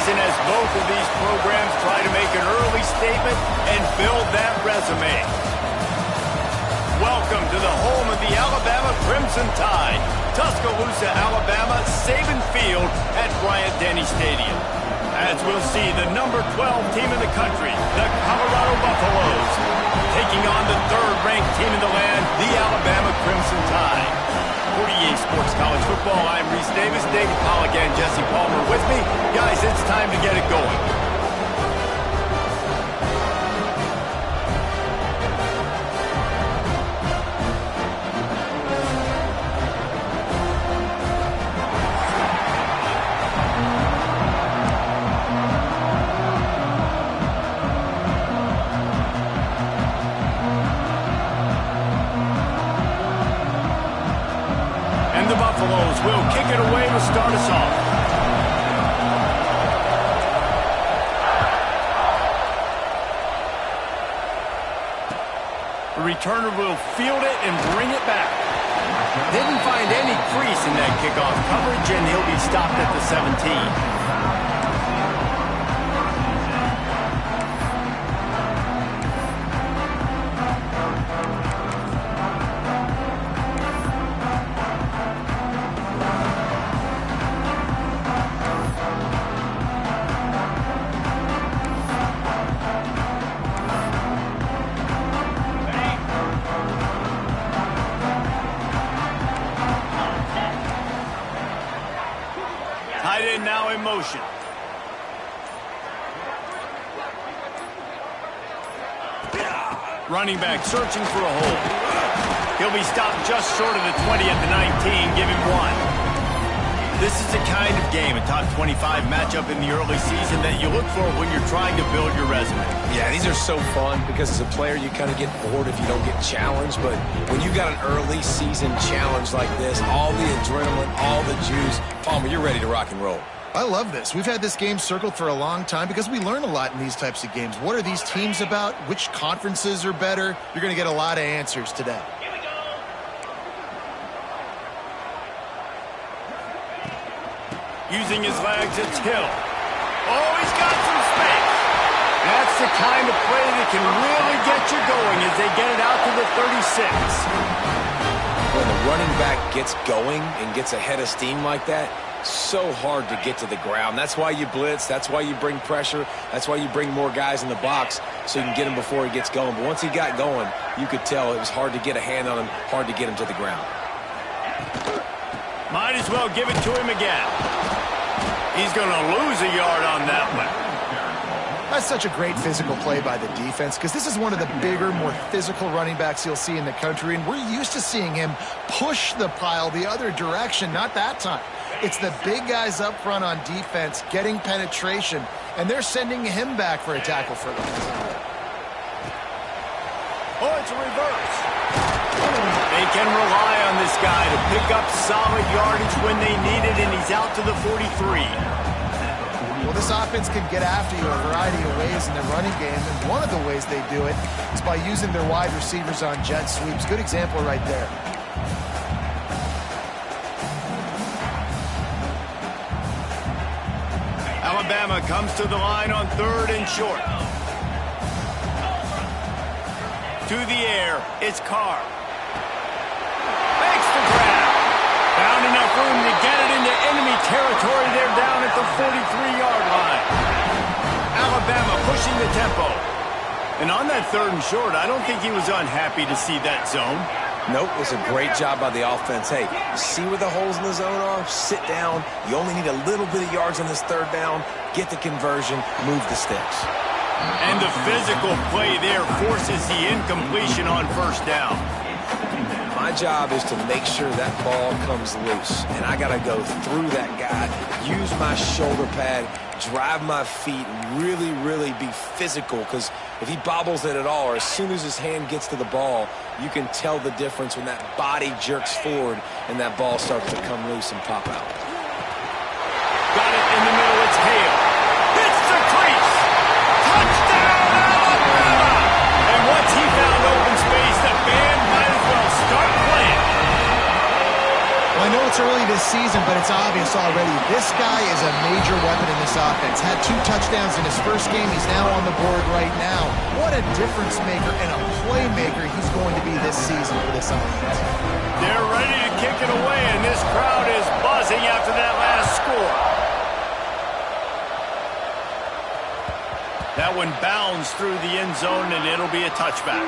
season as both of these programs try to make an early statement and build that resume. Welcome to the home of the Alabama Crimson Tide, Tuscaloosa, Alabama, Saban Field at Bryant-Denny Stadium. As we'll see the number 12 team in the country, the Colorado Buffaloes, taking on the third-ranked team in the land, the Alabama Crimson Tide. 48 Sports College Football, I'm Reese Davis, David Pollack and Jesse Palmer with me. Guys, it's time to get it going. The Buffaloes will kick it away to start us off. The returner will field it and bring it back. Didn't find any crease in that kickoff coverage, and he'll be stopped at the 17. Tight end now in motion. Running back searching for a hole. He'll be stopped just short of the 20 at the 19. Give him one. This is the kind of game, a top 25 matchup in the early season, that you look for when you're trying to build your resume. Yeah, these are so fun because as a player you kind of get bored if you don't get challenged, but when you got an early season challenge like this, all the adrenaline, all the juice, Palmer, you're ready to rock and roll. I love this. We've had this game circled for a long time because we learn a lot in these types of games. What are these teams about? Which conferences are better? You're going to get a lot of answers today. Using his legs, it's Hill. Oh, he's got some space. That's the kind of play that can really get you going as they get it out to the 36. When the running back gets going and gets ahead of steam like that, so hard to get to the ground. That's why you blitz. That's why you bring pressure. That's why you bring more guys in the box so you can get him before he gets going. But once he got going, you could tell it was hard to get a hand on him, hard to get him to the ground. Might as well give it to him again. He's going to lose a yard on that one. That's such a great physical play by the defense because this is one of the bigger, more physical running backs you'll see in the country, and we're used to seeing him push the pile the other direction, not that time. It's the big guys up front on defense getting penetration, and they're sending him back for a tackle for them. Oh, it's a reverse. They can rely on this guy to pick up solid yardage when they need it, and he's out to the 43. Well, this offense can get after you a variety of ways in their running game, and one of the ways they do it is by using their wide receivers on jet sweeps. Good example right there. Alabama comes to the line on 3rd and short. To the air, it's Carr. Makes the grab. Found enough room to get it into enemy territory. They're down at the 43-yard line. Alabama pushing the tempo. And on that 3rd and short, I don't think he was unhappy to see that zone. Nope, it's a great job by the offense. Hey, see where the holes in the zone are? Sit down. You only need a little bit of yards on this 3rd down. Get the conversion. Move the sticks. And the physical play there forces the incompletion on 1st down. My job is to make sure that ball comes loose. And I got to go through that guy, use my shoulder pad, drive my feet, really, really be physical. Because if he bobbles it at all, or as soon as his hand gets to the ball, you can tell the difference when that body jerks forward and that ball starts to come loose and pop out. Got it in the middle. It's Hale. Hits the crease. Touchdown, Alabama! And once he found open space, the band might as well start playing. Well, I know it's early this season, but it it's obvious already. This guy is a major weapon in this offense. Had 2 touchdowns in his first game. He's now on the board right now. What a difference maker and a playmaker he's going to be this season for this offense. They're ready to kick it away, and this crowd is buzzing after that last score. That one bounds through the end zone, and it'll be a touchback.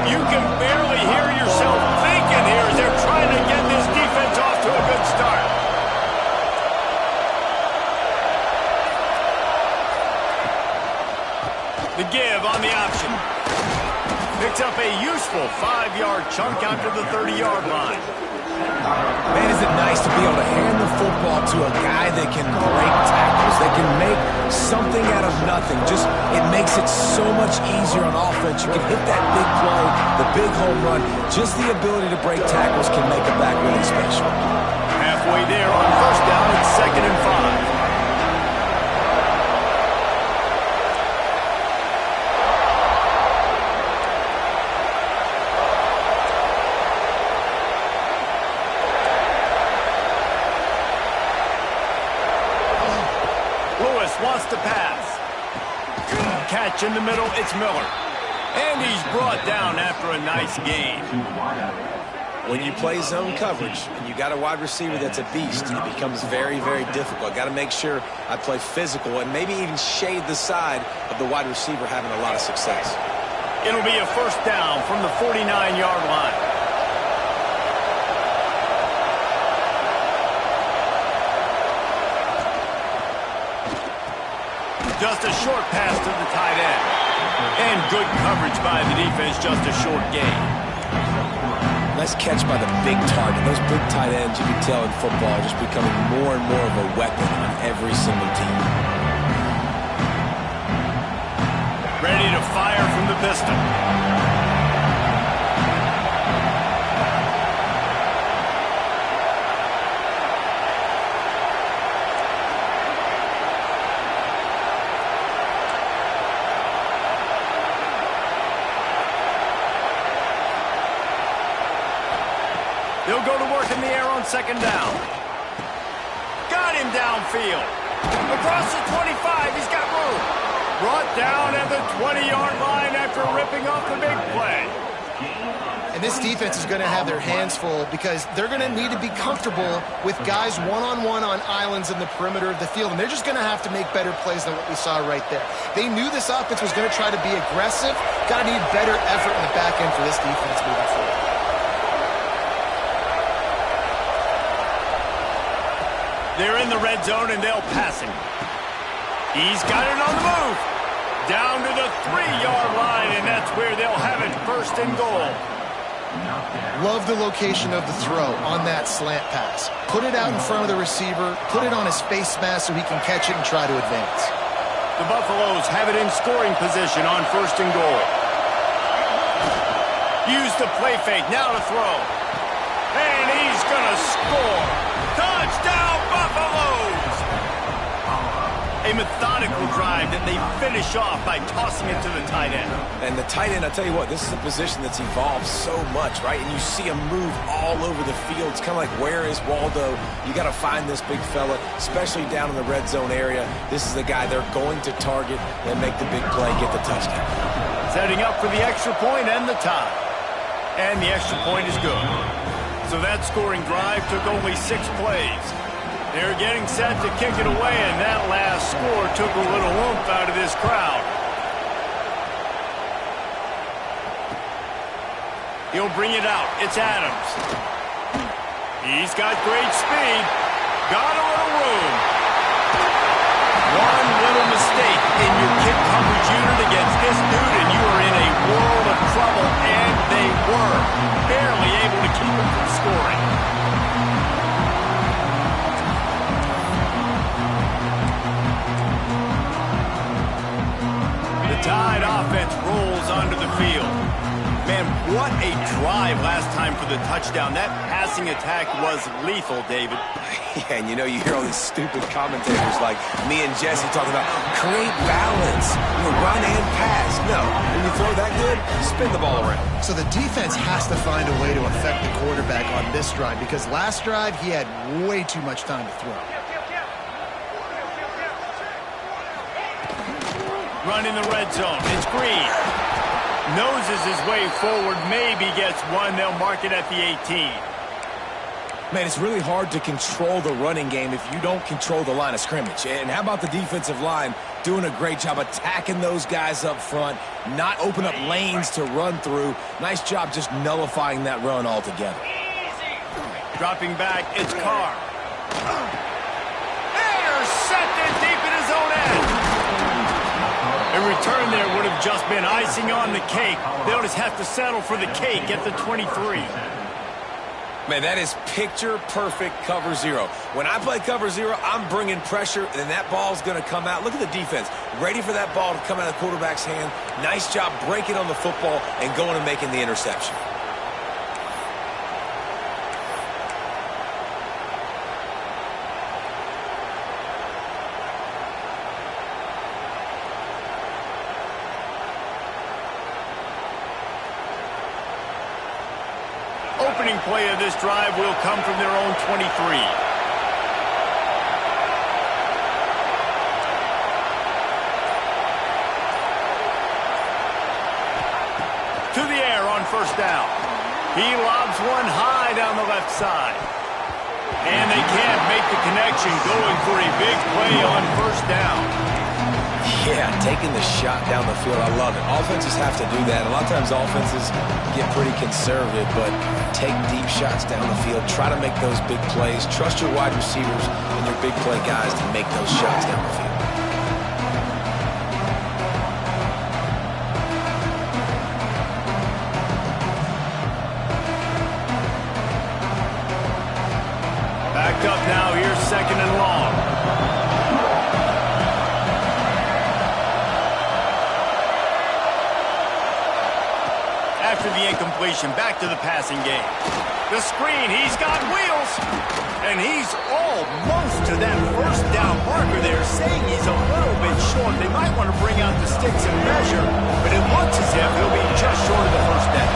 You can barely hear yourself thinking here as they're trying to get this defense off to a good start. The give on the option. Picks up a useful 5-yard chunk out to the 30-yard line. Man, is it nice to be able to hand the football to a guy that can break tackles, that can make something out of nothing. Just, it makes it so much easier on offense. You can hit that big play, the big home run. Just the ability to break tackles can make a back really special. Halfway there on first down, it's 2nd and 5. Wants to pass. Catch in the middle, it's Miller. And he's brought down after a nice gain. When you play zone coverage and you got a wide receiver that's a beast, it becomes very, very difficult. Got to make sure I play physical and maybe even shade the side of the wide receiver having a lot of success. It'll be a first down from the 49-yard line. Just a short pass to the tight end. And good coverage by the defense, just a short gain. Nice catch by the big target. Those big tight ends, you can tell in football, are just becoming more and more of a weapon on every single team. Ready to fire from the pistol. They'll go to work in the air on 2nd down. Got him downfield. Across the 25, he's got room. Brought down at the 20-yard line after ripping off the big play. And this defense is going to have their hands full because they're going to need to be comfortable with guys one-on-one on islands in the perimeter of the field. And they're just going to have to make better plays than what we saw right there. They knew this offense was going to try to be aggressive. Got to need better effort in the back end for this defense moving forward. They're in the red zone, and they'll pass him. He's got it on the move. Down to the 3-yard line, and that's where they'll have it, 1st and goal. Love the location of the throw on that slant pass. Put it out in front of the receiver, put it on his face mask so he can catch it and try to advance. The Buffaloes have it in scoring position on 1st and goal. Use the play fake, now to throw. And he's going to score. Touchdown, Buffaloes! A methodical drive that they finish off by tossing it to the tight end. And the tight end, I'll tell you what, this is a position that's evolved so much, right? And you see him move all over the field. It's kind of like, where is Waldo? You got to find this big fella, especially down in the red zone area. This is the guy they're going to target and make the big play, get the touchdown. Setting up for the extra point and the tie. And the extra point is good. So that scoring drive took only 6 plays. They're getting set to kick it away, and that last score took a little oomph out of this crowd. He'll bring it out. It's Adams. He's got great speed. Got a little room. One little mistake in your kick coverage unit against this dude, and you are in a world of trouble, and they were barely able to keep him from scoring. The Tide offense offense rolls onto the field. Man, what a drive last time for the touchdown. That passing attack was lethal, David. Yeah, and you know, you hear all these stupid commentators like me and Jesse talking about create balance, run and pass. No, when you throw that good, spin the ball around. So the defense has to find a way to affect the quarterback on this drive because last drive he had way too much time to throw. Run in the red zone. It's Green. Noses his way forward, maybe gets one. They'll mark it at the 18. Man, it's really hard to control the running game if you don't control the line of scrimmage. And how about the defensive line doing a great job attacking those guys up front, not open up lanes to run through. Nice job just nullifying that run altogether. Dropping back, it's Carr. Intercepted deep in his own end. A return there would have just been icing on the cake. They'll just have to settle for the cake at the 23. Man, that is picture-perfect cover zero. When I play cover zero, I'm bringing pressure, and that ball's going to come out. Look at the defense. Ready for that ball to come out of the quarterback's hand. Nice job breaking on the football and going and making the interception. Opening play of this drive will come from their own 23. To the air on first down. He lobs one high down the left side. And they can't make the connection, going for a big play on first down. Yeah, taking the shot down the field, I love it. Offenses have to do that. A lot of times offenses get pretty conservative, but take deep shots down the field. Try to make those big plays. Trust your wide receivers and your big play guys to make those shots down the field. Backed up now, here's second and long. After the incompletion, back to the passing game. The screen, he's got wheels. And he's almost to that first down marker there, saying he's a little bit short. They might want to bring out the sticks and measure, but it looks as if he'll be just short of the first down.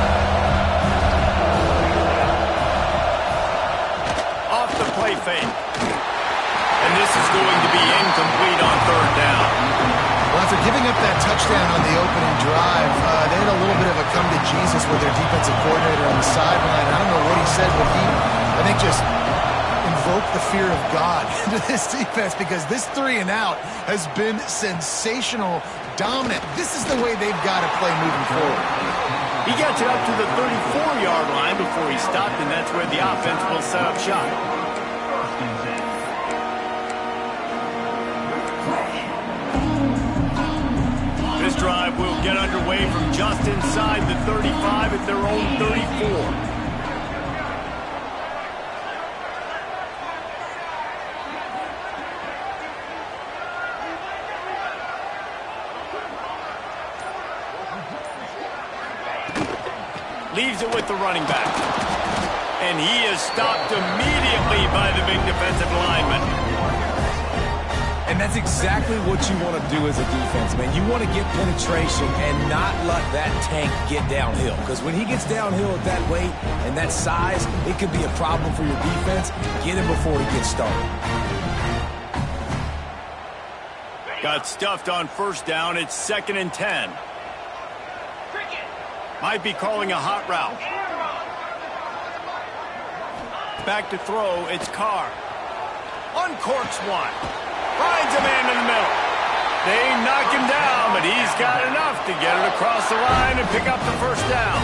Off the play fake. And this is going to be incomplete on third down. Well, after giving up that touchdown on the opening drive, they had a little bit of a come to Jesus with their defensive coordinator on the sideline. I don't know what he said, but he, I think, just invoked the fear of God into this defense because this 3 and out has been sensational, dominant. This is the way they've got to play moving forward. He gets it up to the 34-yard line before he stopped, and that's where the offense will set up shop. This drive will get underway from just inside the 35 at their own 34. Leaves it with the running back. And he is stopped immediately by the big defensive lineman. And that's exactly what you want to do as a defense, man. You want to get penetration and not let that tank get downhill. Because when he gets downhill at that weight and that size, it could be a problem for your defense. Get him before he gets started. Got stuffed on first down. It's 2nd and 10. Might be calling a hot route. Back to throw. It's Carr. Uncorks one. Finds a man in the middle. They knock him down, but he's got enough to get it across the line and pick up the first down.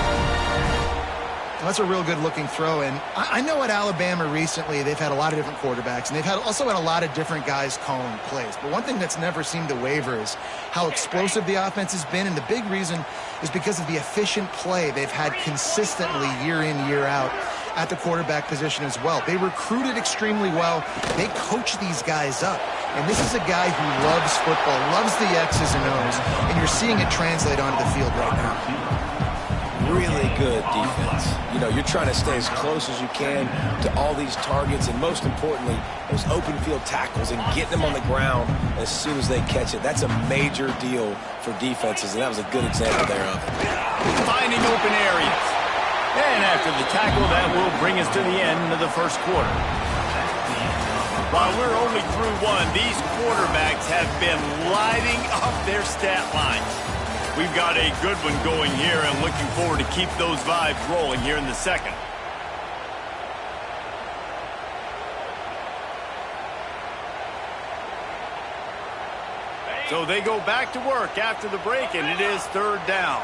That's a real good-looking throw, and I know at Alabama recently they've had a lot of different quarterbacks, and they've also had a lot of different guys calling plays. But one thing that's never seemed to waver is how explosive the offense has been, and the big reason is because of the efficient play they've had consistently year in, year out at the quarterback position as well. They recruited extremely well. They coach these guys up. And this is a guy who loves football, loves the X's and O's, and you're seeing it translate onto the field right now. Really good defense. You know, you're trying to stay as close as you can to all these targets, and most importantly, those open field tackles and getting them on the ground as soon as they catch it. That's a major deal for defenses, and that was a good example there of it. Finding open areas. And after the tackle, that will bring us to the end of the first quarter. While we're only through one, these quarterbacks have been lighting up their stat lines. We've got a good one going here, and looking forward to keep those vibes rolling here in the second. So they go back to work after the break, and it is third down.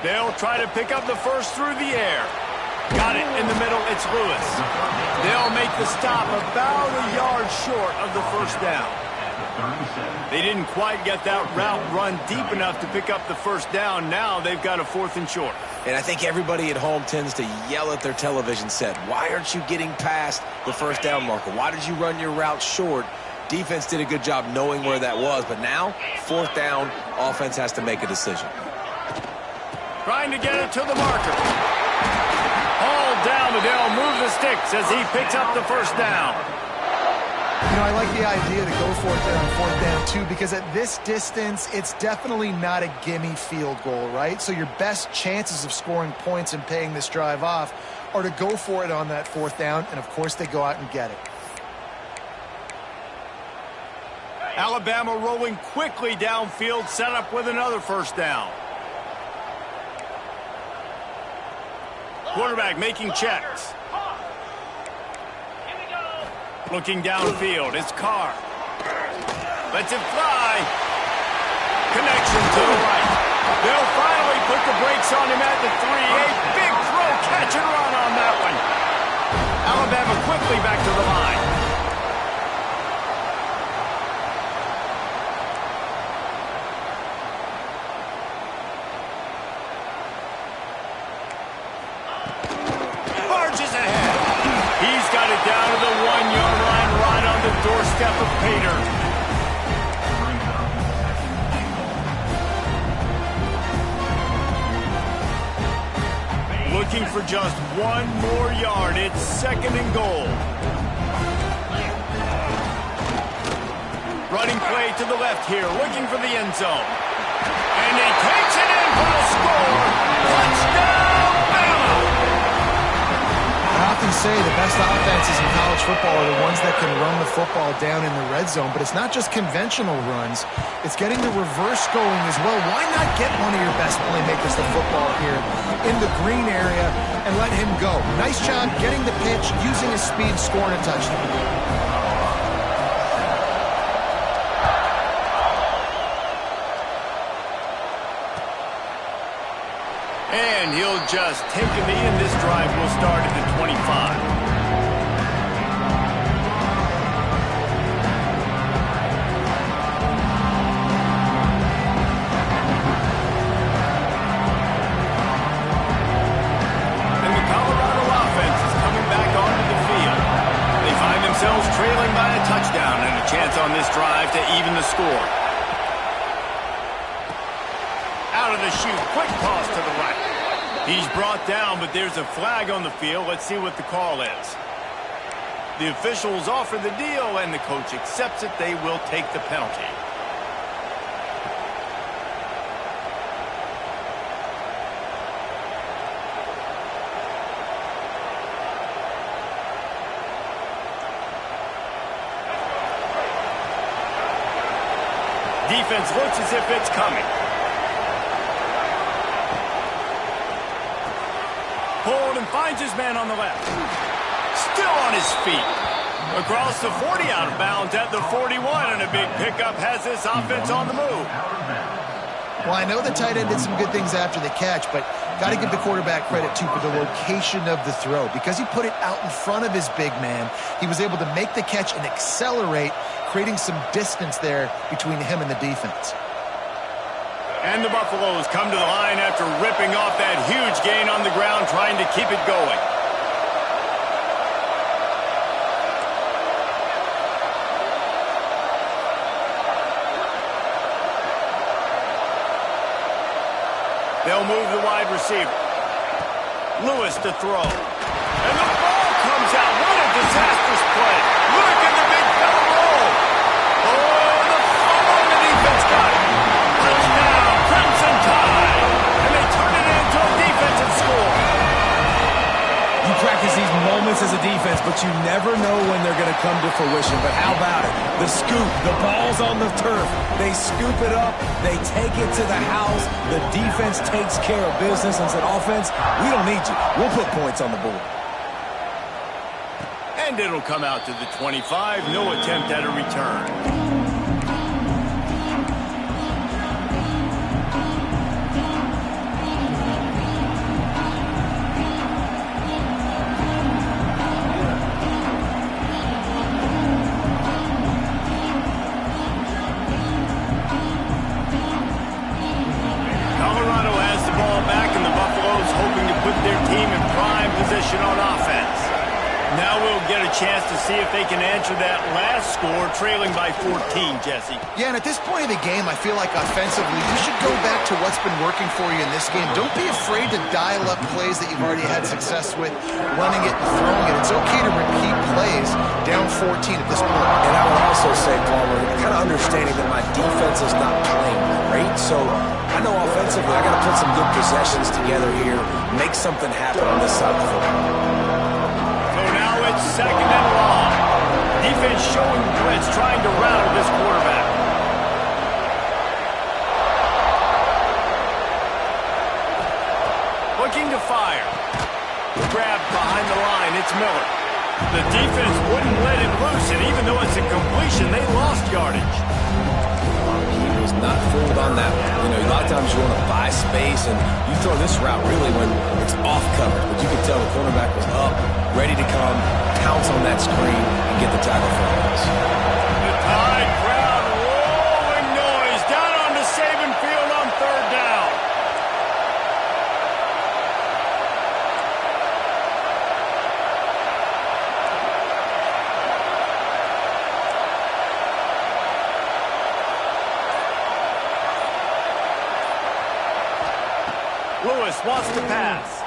They'll try to pick up the first through the air. Got it in the middle. It's Lewis. They'll make the stop about a yard short of the first down. They didn't quite get that route run deep enough to pick up the first down. Now they've got a 4th and short. And I think everybody at home tends to yell at their television set, why aren't you getting past the first down marker? Why did you run your route short? Defense did a good job knowing where that was, but now, 4th down, offense has to make a decision. Trying to get it to the marker. Hauled down, but they'll move the sticks as he picks up the first down. You know, I like the idea to go for it there on 4th down, too, because at this distance, it's definitely not a gimme field goal, right? So your best chances of scoring points and paying this drive off are to go for it on that 4th down, and, of course, they go out and get it. Alabama rolling quickly downfield, set up with another first down. Quarterback making checks. Looking downfield, it's Carr. Lets it fly. Connection to the right. They'll finally put the brakes on him at the 3. A big throw, catch and run on that one. Alabama quickly back to the line. Barges ahead. He's got it down to the 1-yard line, right on the doorstep of Pater. Looking for just 1 more yard. It's 2nd and goal. Running play to the left here, looking for the end zone. And he takes it in for the score. Touchdown, Bama! I often say the best offenses in college football are the ones that can run the football down in the red zone, but it's not just conventional runs. It's getting the reverse going as well. Why not get one of your best playmakers to football here in the green area and let him go? Nice job getting the pitch, using his speed, scoring a touchdown. And he'll just take a knee, and this drive will start at the 25. Trailing by a touchdown and a chance on this drive to even the score. Out of the chute, quick toss to the right. He's brought down, but there's a flag on the field. Let's see what the call is. The officials offer the deal, and the coach accepts it. They will take the penalty. Defense looks as if it's coming. Pulled and finds his man on the left. Still on his feet. Across the 40, out of bounds at the 41, and a big pickup has this offense on the move. Well, I know the tight end did some good things after the catch, but got to give the quarterback credit, too, for the location of the throw. Because he put it out in front of his big man, he was able to make the catch and accelerate, creating some distance there between him and the defense. And the Buffaloes come to the line after ripping off that huge gain on the ground trying to keep it going. They'll move the wide receiver. Lewis to throw. And the ball comes out. What a disastrous play. Look at the big fella roll. Oh, the fumble, and the defense got it. Touchdown, Crimson Tide. And they turn it into a defensive score. You practice these moments as a defense, but you never know when they're going to come to fruition. But how about it? The scoop, the ball's on the turf. They scoop it up. They take it to the house. The defense takes care of business and said, offense, we don't need you. We'll put points on the board. And it'll come out to the 25. No attempt at a return. Chance to see if they can answer that last score, trailing by 14, Jesse. Yeah, and at this point of the game, I feel like offensively, you should go back to what's been working for you in this game. Don't be afraid to dial up plays that you've already had success with, running it and throwing it. It's okay to repeat plays down 14 at this point. And I would also say, Palmer, kind of understanding that my defense is not playing great, so I know offensively I got to put some good possessions together here, make something happen on this side of the football. It's second and long. Defense showing blitz, trying to rattle this quarterback. Looking to fire. Grab behind the line. It's Miller. The defense wouldn't let him loose, and even though it's a completion, they lost yardage. He was not fooled on that one. You know, a lot of times you want to buy space, and you throw this route really when it's off coverage. But you can tell the cornerback was up, ready to come, pounce on that screen, and get the tackle for us. The Tide crowd rolling noise down on the Saban field on third down. Lewis wants to pass.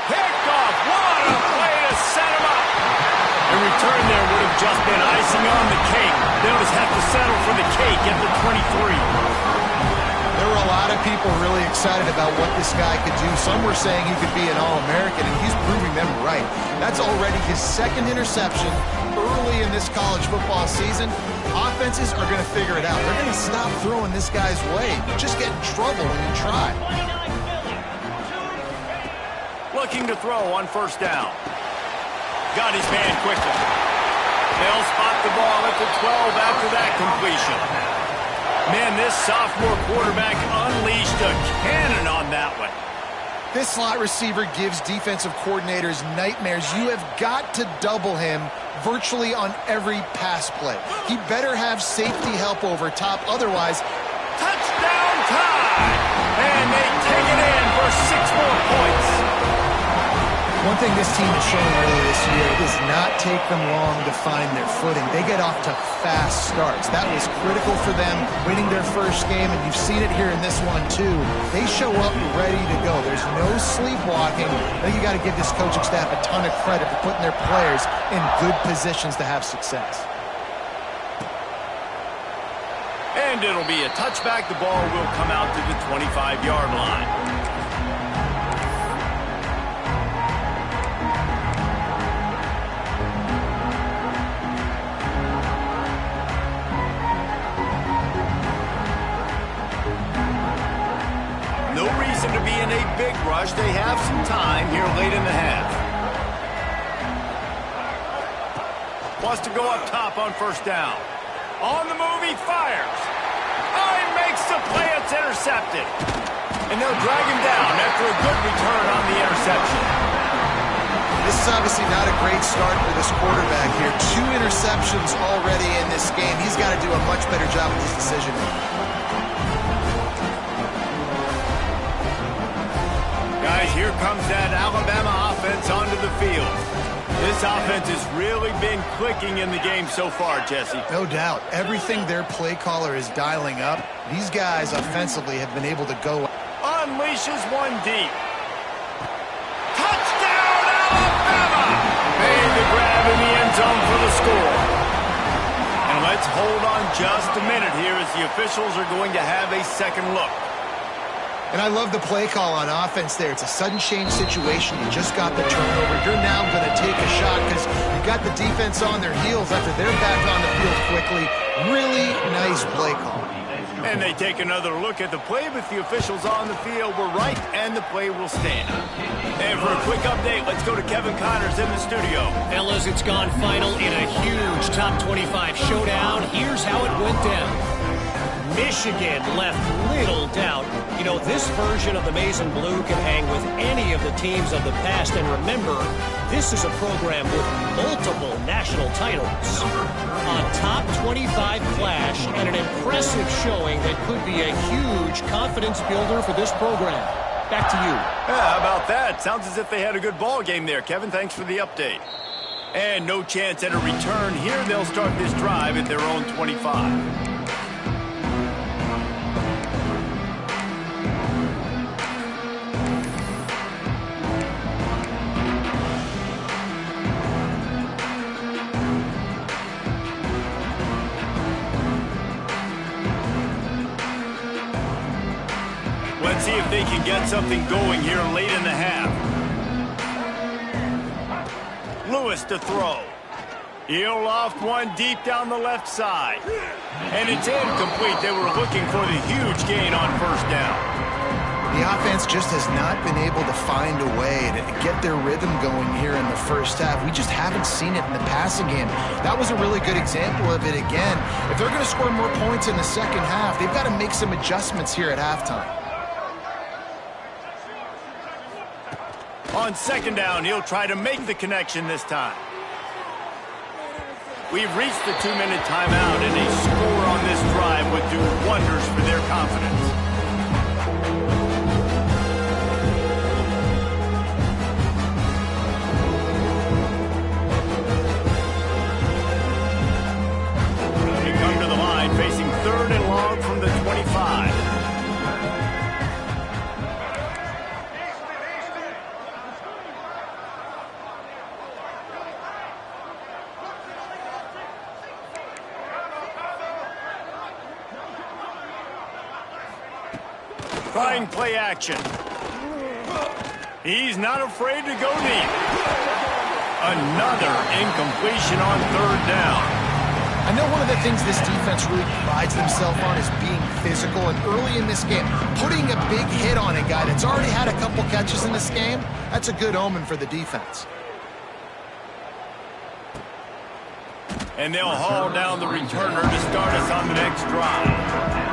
Picked off. What a play to set him up. The return there would have just been icing on the cake. They'll just have to settle for the cake at the 23. There were a lot of people really excited about what this guy could do. Some were saying he could be an All-American, and he's proving them right. That's already his second interception early in this college football season. Offenses are going to figure it out. They're going to stop throwing this guy's way. You just get in trouble when you try. Looking to throw on first down. Got his man quickly. They'll spot the ball at the 12 after that completion. Man, this sophomore quarterback unleashed a cannon on that one. This slot receiver gives defensive coordinators nightmares. You have got to double him virtually on every pass play. He better have safety help over top. Otherwise, touchdown Tide! And they take it in for 6 more points. One thing this team has shown earlier this year, it does not take them long to find their footing. They get off to fast starts. That was critical for them, winning their first game, and you've seen it here in this one too. They show up ready to go. There's no sleepwalking. Now you got to give this coaching staff a ton of credit for putting their players in good positions to have success. And it'll be a touchback. The ball will come out to the 25-yard line. No reason to be in a big rush. They have some time here late in the half. Wants to go up top on first down. On the move, he fires. Oh, he makes the play. It's intercepted. And they'll drag him down after a good return on the interception. This is obviously not a great start for this quarterback here. 2 interceptions already in this game. He's got to do a much better job with his decision making. Guys, here comes that Alabama offense onto the field. This offense has really been clicking in the game so far, Jesse. No doubt. Everything their play caller is dialing up, these guys offensively have been able to go. Unleashes one deep. Touchdown, Alabama! Made the grab in the end zone for the score. And let's hold on just a minute here as the officials are going to have a second look. And I love the play call on offense there. It's a sudden change situation. You just got the turnover. You're now going to take a shot because you got the defense on their heels after they're back on the field quickly. Really nice play call. And they take another look at the play, but the officials on the field were right, and the play will stand. And for a quick update, let's go to Kevin Connors in the studio. Fellas, it's gone final in a huge top 25 showdown. Here's how it went down. Michigan left little doubt. You know, this version of the Maize and Blue can hang with any of the teams of the past. And remember, this is a program with multiple national titles. A top 25 clash and an impressive showing that could be a huge confidence builder for this program. Back to you. Yeah, how about that? Sounds as if they had a good ball game there. Kevin, thanks for the update. And no chance at a return here. They'll start this drive at their own 25. Let's see if they can get something going here late in the half. Lewis to throw. He'll loft one deep down the left side. And it's incomplete. They were looking for the huge gain on first down. The offense just has not been able to find a way to get their rhythm going here in the first half. We just haven't seen it in the passing game. That was a really good example of it again. If they're going to score more points in the second half, they've got to make some adjustments here at halftime. On second down, he'll try to make the connection this time. We've reached the 2-minute timeout, and a score on this drive would do wonders for their confidence. They come to the line, facing third and long from the 25. Trying play action. He's not afraid to go deep. Another incompletion on third down. I know one of the things this defense really prides themselves on is being physical, and early in this game, putting a big hit on a guy that's already had a couple catches in this game, that's a good omen for the defense. And they'll haul down the returner to start us on the next drive.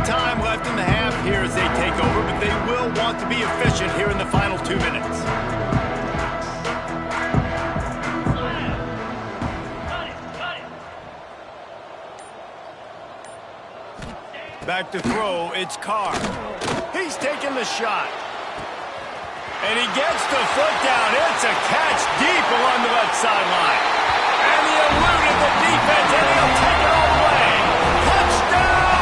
Time left in the half here as they take over, but they will want to be efficient here in the final 2 minutes. Back to throw, it's Carr. He's taking the shot. And he gets the foot down. It's a catch deep along the left sideline. And he eluded the defense, and he'll take it all the way. Touchdown!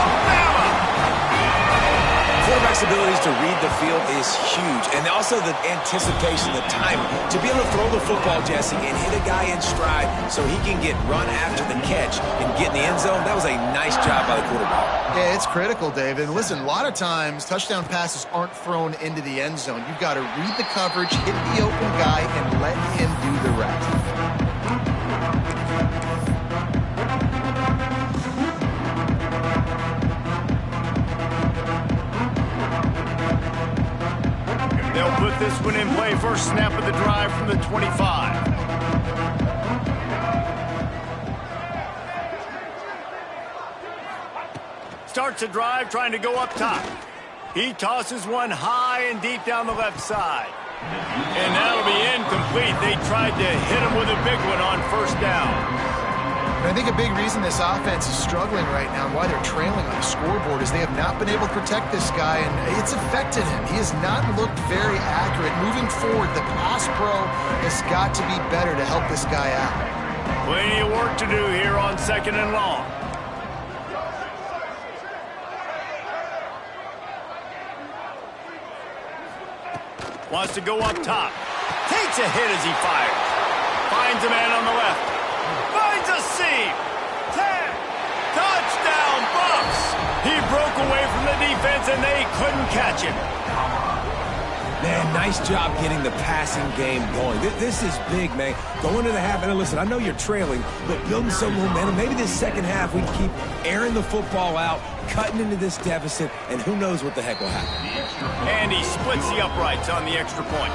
Quarterback's abilities to read the field is huge, and also the anticipation, the timing. To be able to throw the football, Jesse, and hit a guy in stride so he can get run after the catch and get in the end zone, that was a nice job by the quarterback. Yeah, it's critical, David. And listen, a lot of times touchdown passes aren't thrown into the end zone. You've got to read the coverage, hit the open guy, and let him do the rest. They'll put this one in play. First snap of the drive from the 25. Starts a drive trying to go up top. He tosses one high and deep down the left side. And that'll be incomplete. They tried to hit him with a big one on first down. And I think a big reason this offense is struggling right now and why they're trailing on the scoreboard is they have not been able to protect this guy, and it's affected him. He has not looked very accurate. Moving forward, the pass pro has got to be better to help this guy out. Plenty of work to do here on 2nd and long. Wants to go up top. Takes a hit as he fires. Finds a man on the left. Finds a seam. 10. Touchdown, Bucks. He broke away from the defense, and they couldn't catch him. Man, nice job getting the passing game going. This is big, man. Going into the half, and listen, I know you're trailing, but building some momentum. Maybe this second half we keep airing the football out, cutting into this deficit, and who knows what the heck will happen. And he splits the uprights on the extra point.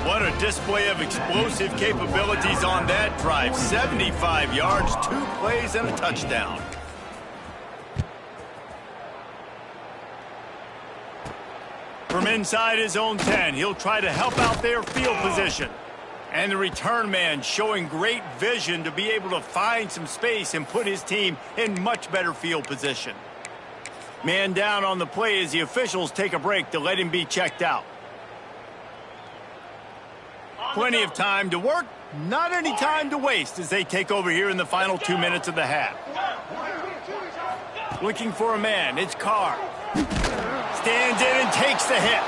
What a display of explosive capabilities on that drive. 75 yards, 2 plays, and a touchdown. From inside his own 10, he'll try to help out their field position. And the return man showing great vision to be able to find some space and put his team in much better field position. Man down on the play as the officials take a break to let him be checked out. Plenty of time to work, not any time to waste as they take over here in the final 2 minutes of the half. Looking for a man, it's Carr. Stands in and takes the hit.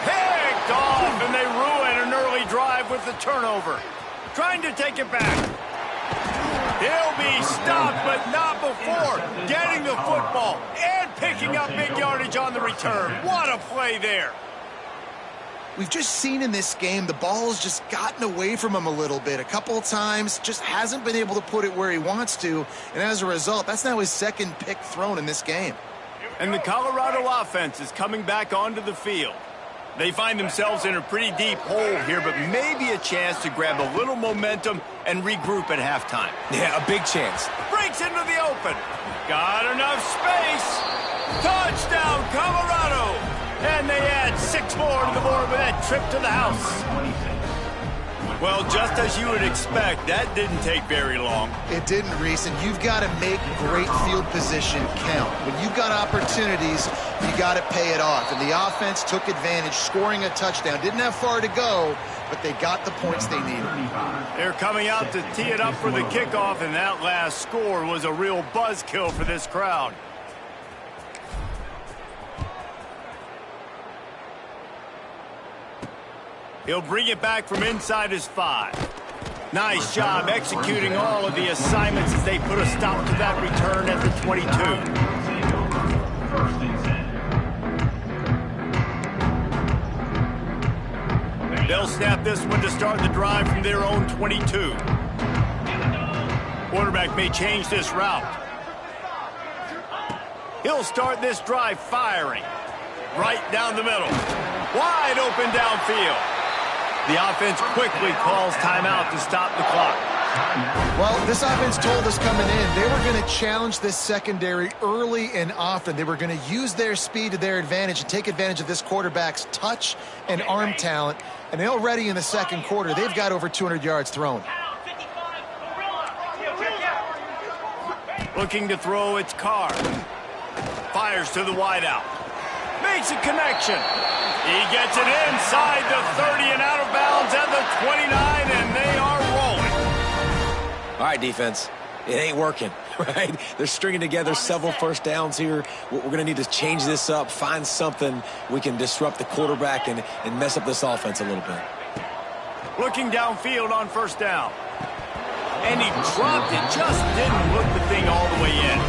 Picked off, and they ruin an early drive with the turnover. Trying to take it back. He'll be stopped, but not before getting the football and picking up big yardage on the return. What a play there. We've just seen in this game the ball's just gotten away from him a little bit. A couple of times, just hasn't been able to put it where he wants to. And as a result, that's now his second pick thrown in this game. And the Colorado offense is coming back onto the field. They find themselves in a pretty deep hole here, but maybe a chance to grab a little momentum and regroup at halftime. Yeah, a big chance. Breaks into the open. Got enough space. Touchdown, Colorado. And they add 6 more to the board with that trip to the house. Well, just as you would expect, that didn't take very long. It didn't, Reese, and you've got to make great field position count. When you've got opportunities, you got to pay it off. And the offense took advantage, scoring a touchdown. Didn't have far to go, but they got the points they needed. They're coming out to tee it up for the kickoff, and that last score was a real buzzkill for this crowd. He'll bring it back from inside his 5. Nice job executing all of the assignments as they put a stop to that return at the 22. They'll snap this one to start the drive from their own 22. Quarterback may change this route. He'll start this drive firing. Right down the middle. Wide open downfield. The offense quickly calls timeout to stop the clock. Well, this offense told us coming in they were going to challenge this secondary early and often. They were going to use their speed to their advantage and take advantage of this quarterback's touch and arm talent. And already in the second quarter, they've got over 200 yards thrown. Looking to throw, it's Carr. Fires to the wideout. Makes a connection. He gets it inside the 30 and out of bounds at the 29, and they are rolling. All right, defense. It ain't working, right? They're stringing together several first downs here. We're going to need to change this up, find something we can disrupt the quarterback and mess up this offense a little bit. Looking downfield on first down. And he dropped it. Just didn't look the thing all the way in.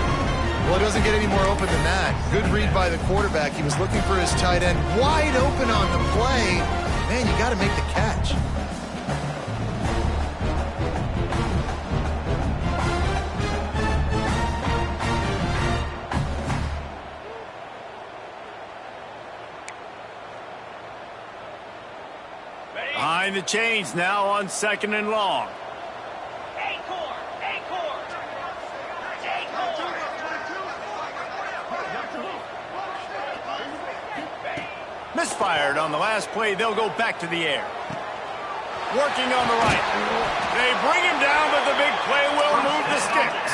Well, it doesn't get any more open than that. Good read by the quarterback. He was looking for his tight end. Wide open on the play. Man, you got to make the catch. Behind the chains now on 2nd and long. Misfired on the last play. They'll go back to the air. Working on the right. They bring him down, but the big play will move the sticks.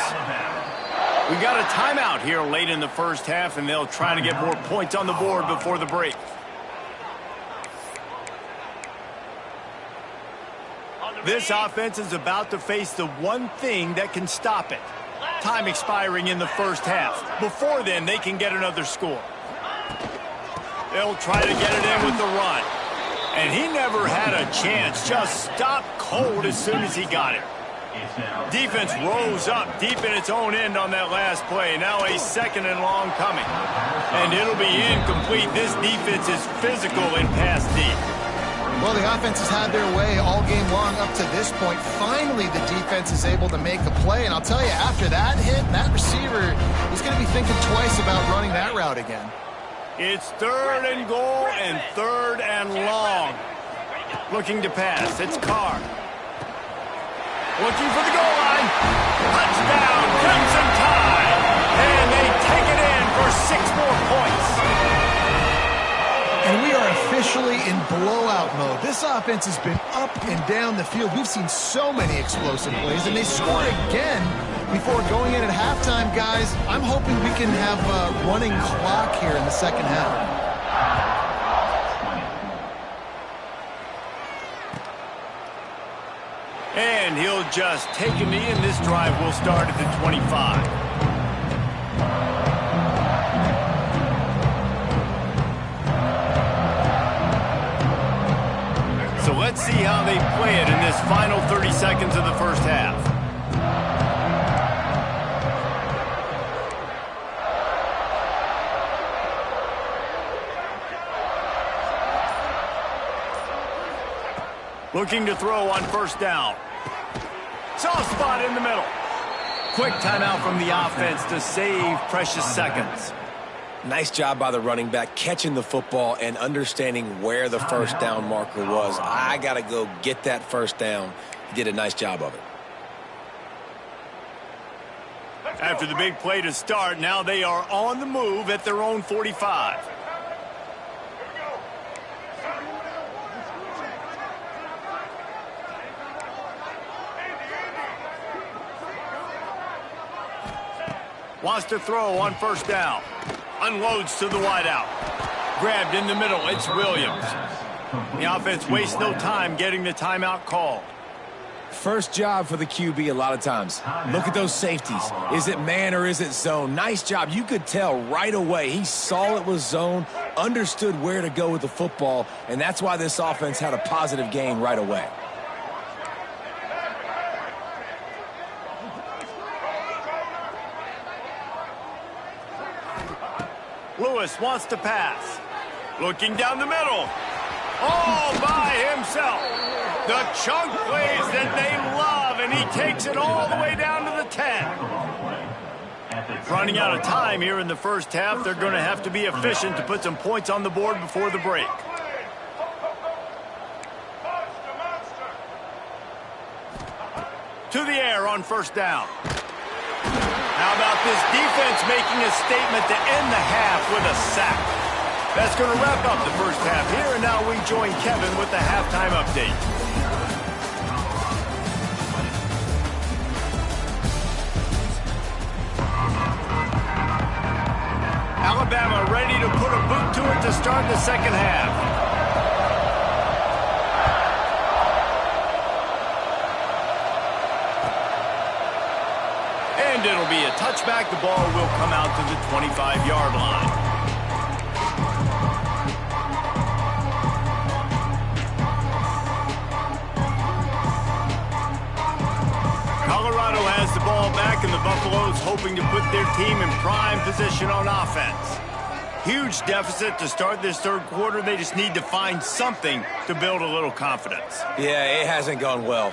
We got a timeout here late in the first half, and they'll try to get more points on the board before the break. This offense is about to face the one thing that can stop it. Time expiring in the first half. Before then, they can get another score. They'll try to get it in with the run. And he never had a chance. Just stopped cold as soon as he got it. Defense rose up deep in its own end on that last play. Now a second and long coming. And it'll be incomplete. This defense is physical in pass deep. Well, the offense has had their way all game long up to this point. Finally, the defense is able to make a play. And I'll tell you, after that hit, that receiver is going to be thinking twice about running that route again. It's 3rd and goal and 3rd and long. Looking to pass. It's Carr. Looking for the goal line. Touchdown, Crimson Tide. And they take it in for 6 more points. And we are officially in blowout mode. This offense has been up and down the field. We've seen so many explosive plays, and they score again before going in at halftime, guys. I'm hoping we can have a running clock here in the second half. And he'll just take a knee, and this drive will start at the 25. So let's see how they play it in this final 30 seconds of the first half. Looking to throw on first down. Soft spot in the middle. Quick timeout from the offense to save precious seconds. Nice job by the running back catching the football and understanding where the first down marker was. I got to go get that first down. He did a nice job of it. After the big play to start, now they are on the move at their own 45. Wants to throw on first down. Unloads to the wideout. Grabbed in the middle. It's Williams. The offense wastes no time getting the timeout call. First job for the QB a lot of times. Look at those safeties. Is it man or is it zone? Nice job. You could tell right away. He saw it was zone, understood where to go with the football, and that's why this offense had a positive gain right away. Lewis wants to pass. Looking down the middle. All by himself. The chunk plays that they love, and he takes it all the way down to the 10. Running out of time here in the first half. They're going to have to be efficient to put some points on the board before the break. To the air on first down. How about this defense making a statement to end the half with a sack? That's going to wrap up the first half here, and now we join Kevin with the halftime update. Alabama ready to put a boot to it to start the second half. And it'll be a touchback. The ball will come out to the 25-yard line. Colorado has the ball back, and the Buffaloes hoping to put their team in prime position on offense. Huge deficit to start this third quarter. They just need to find something to build a little confidence. Yeah, it hasn't gone well.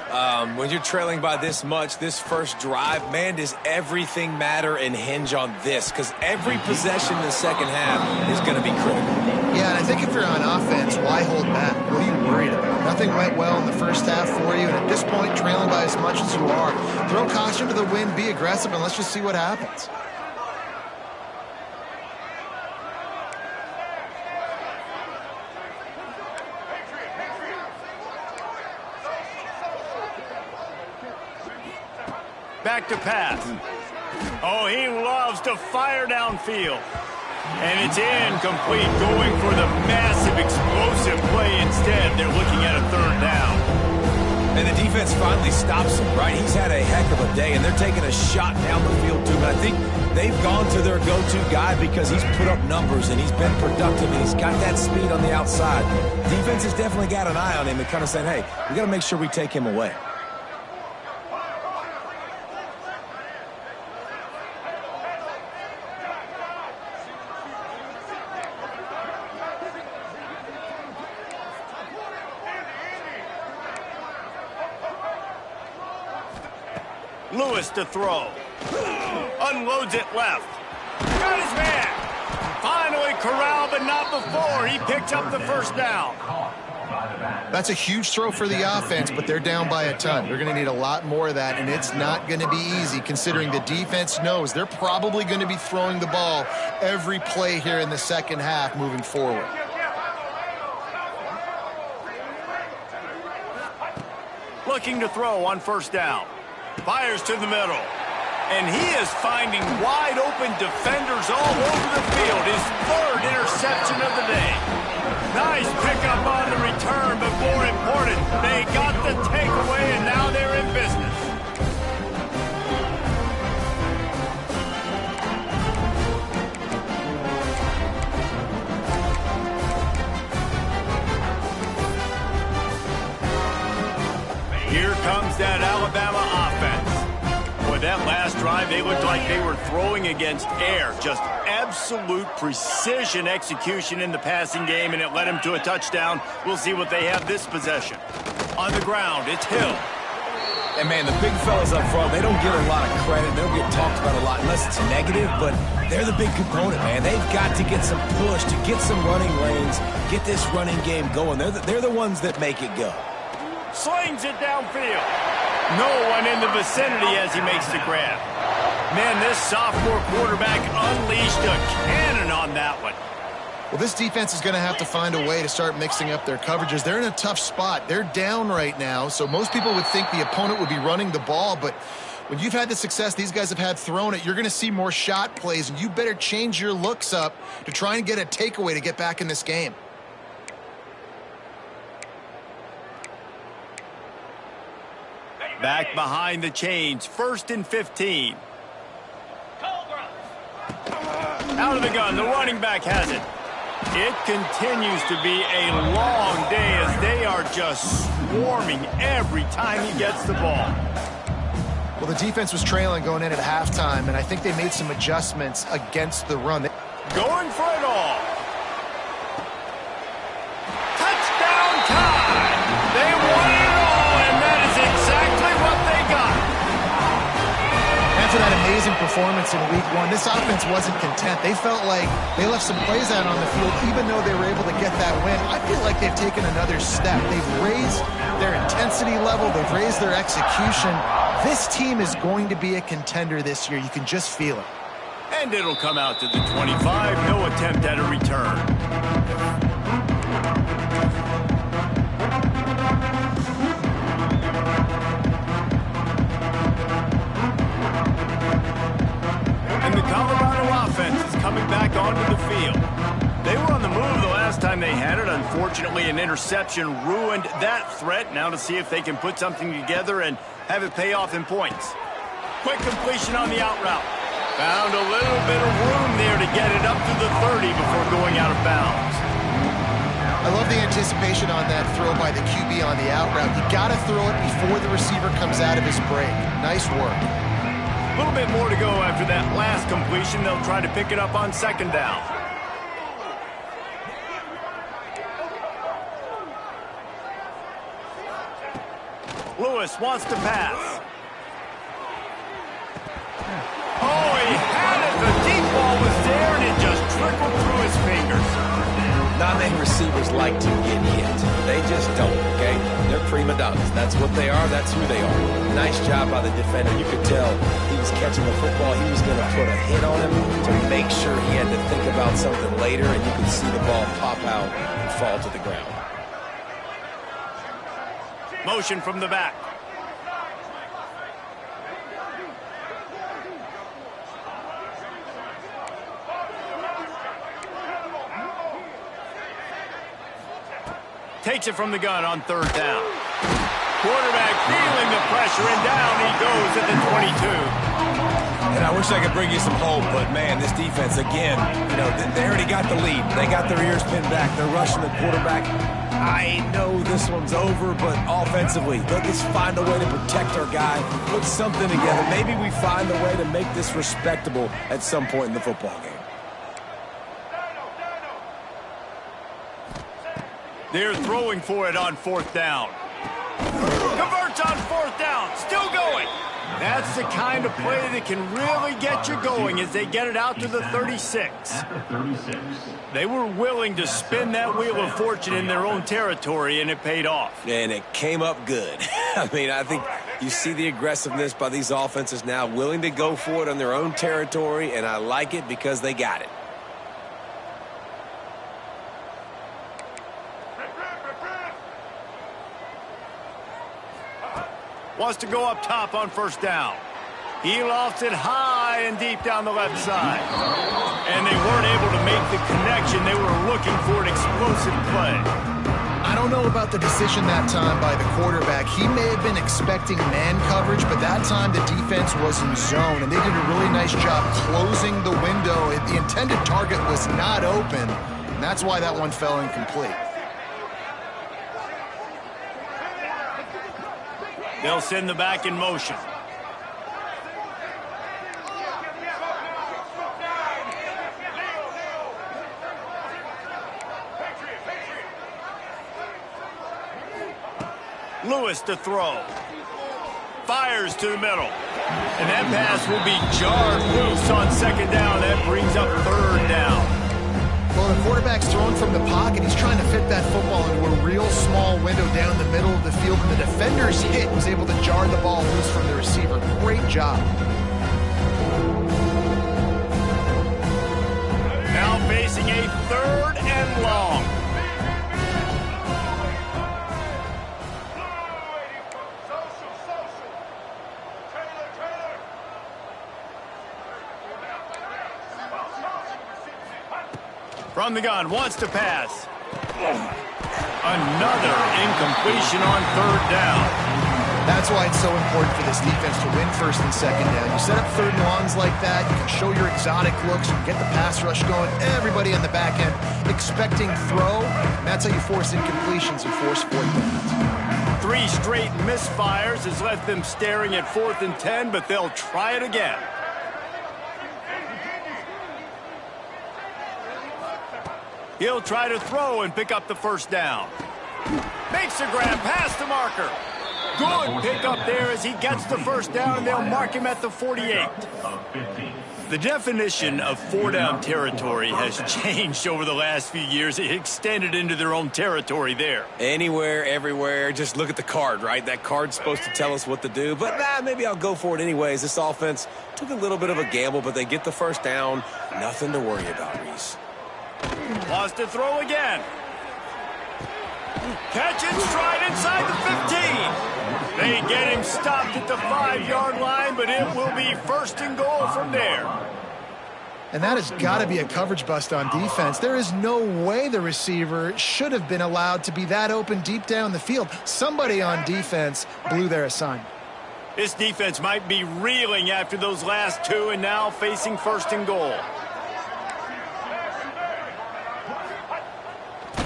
When you're trailing by this much, this first drive, man, does everything matter and hinge on this? Because every possession in the second half is going to be critical. Yeah, and I think if you're on offense, why hold back? What are you worried about? Nothing went well in the first half for you, and at this point, trailing by as much as you are, throw caution to the wind, be aggressive, and let's just see what happens. back to pass. Oh, he loves to fire downfield. And it's incomplete, going for the massive explosive play instead. They're looking at a third down. And the defense finally stops him, right? He's had a heck of a day, and they're taking a shot down the field, too. But I think they've gone to their go-to guy because he's put up numbers, and he's been productive, and he's got that speed on the outside. Defense has definitely got an eye on him and kind of said, hey, we got to make sure we take him away. Lewis to throw. Unloads it left. Got his man. Finally corralled, but not before. He picked up the first down. That's a huge throw for the offense, but they're down by a ton. They're going to need a lot more of that, and it's not going to be easy considering the defense knows they're probably going to be throwing the ball every play here in the second half moving forward. Looking to throw on first down. Fires to the middle. And he is finding wide open defenders all over the field. His third interception of the day. Nice pickup on the return, but more important, they got the takeaway and now they're in business. Here comes that Alabama offense. With that last drive, they looked like they were throwing against air. Just absolute precision execution in the passing game, and it led them to a touchdown. We'll see what they have this possession. On the ground, it's Hill. And, man, the big fellas up front, they don't get a lot of credit. They don't get talked about a lot unless it's negative, but they're the big component, man. They've got to get some push, to get some running lanes, get this running game going. They're the ones that make it go. Slings it downfield. No one in the vicinity as he makes the grab. Man, this sophomore quarterback unleashed a cannon on that one. Well, this defense is going to have to find a way to start mixing up their coverages. They're in a tough spot. They're down right now, so most people would think the opponent would be running the ball, but when you've had the success these guys have had throwing it, you're going to see more shot plays, and you better change your looks up to try and get a takeaway to get back in this game. Back behind the chains, 1st and 15. Out of the gun, the running back has it. It continues to be a long day as they are just swarming every time he gets the ball. Well, the defense was trailing going in at halftime, and I think they made some adjustments against the run. Going for it all. Touchdown time! They won it all, and that is exactly what they got. After that amazing performance in week one, this offense wasn't content. They felt like they left some plays out on the field, even though they were able to get that win. I feel like they've taken another step. They've raised their intensity level. They've raised their execution. This team is going to be a contender this year. You can just feel it. And it'll come out to the 25. No attempt at a return. And the Colorado offense is coming back onto the field. They were on the move the last time they had it. Unfortunately, an interception ruined that threat. Now to see if they can put something together and have it pay off in points. Quick completion on the out route. Found a little bit of room there to get it up to the 30 before going out of bounds. I love the anticipation on that throw by the QB on the out route. You got to throw it before the receiver comes out of his break. Nice work. A little bit more to go after that last completion. They'll try to pick it up on second down. Lewis wants to pass. Oh, he had it. The deep ball was there, and it just trickled through his fingers. Not many receivers like to get hit. They just don't, okay? They're prima donnas. That's what they are. That's who they are. Nice job by the defender. You could tell he was catching the football. He was going to put a hit on him to make sure he had to think about something later, and you could see the ball pop out and fall to the ground. Motion from the back. takes it from the gun on 3rd down. Quarterback feeling the pressure, and down he goes at the 22. And I wish I could bring you some hope, but, man, this defense, again, you know, they already got the lead. They got their ears pinned back. They're rushing the quarterback. I know this one's over, but offensively, let's find a way to protect our guy, put something together. Maybe we find a way to make this respectable at some point in the football game. They're throwing for it on 4th down. Converts on 4th down. Still going. That's the kind of play that can really get you going as they get it out to the 36. They were willing to spin that wheel of fortune in their own territory, and it paid off. And it came up good. I mean, I think you see the aggressiveness by these offenses now, willing to go for it on their own territory, and I like it because they got it. Wants to go up top on 1st down. He lofts it high and deep down the left side. And they weren't able to make the connection. They were looking for an explosive play. I don't know about the decision that time by the quarterback. He may have been expecting man coverage, but that time the defense was in zone, and they did a really nice job closing the window. The intended target was not open, and that's why that one fell incomplete. They'll send the back in motion. Lewis to throw. Fires to the middle. And that pass will be jarred loose on 2nd down. That brings up 3rd down. Well, the quarterback's thrown from the pocket. He's trying to fit that football into a real small window down the middle of the field, and the defender's hit was able to jar the ball loose from the receiver. Great job. Now facing a 3rd and long. From the gun, wants to pass. Another incompletion on 3rd down. That's why it's so important for this defense to win 1st and 2nd down. You set up 3rd and longs like that, you can show your exotic looks, you can get the pass rush going, everybody on the back end expecting throw, and that's how you force incompletions and force 4th downs. 3 straight misfires has left them staring at 4th and 10, but they'll try it again. He'll try to throw and pick up the 1st down. Makes a grab past the marker. Good pick up there as he gets the 1st down, and they'll mark him at the 48. The definition of 4-down territory has changed over the last few years. It extended into their own territory there. Anywhere, everywhere, just look at the card, right? That card's supposed to tell us what to do, but maybe I'll go for it anyways. This offense took a little bit of a gamble, but they get the 1st down. Nothing to worry about, Reese. Wants to throw again. Catch and stride inside the 15. They get him stopped at the 5-yard line, but it will be 1st and goal from there. And that has got to be a coverage bust on defense. There is no way the receiver should have been allowed to be that open deep down the field. Somebody on defense blew their assignment. This defense might be reeling after those last 2 and now facing 1st and goal.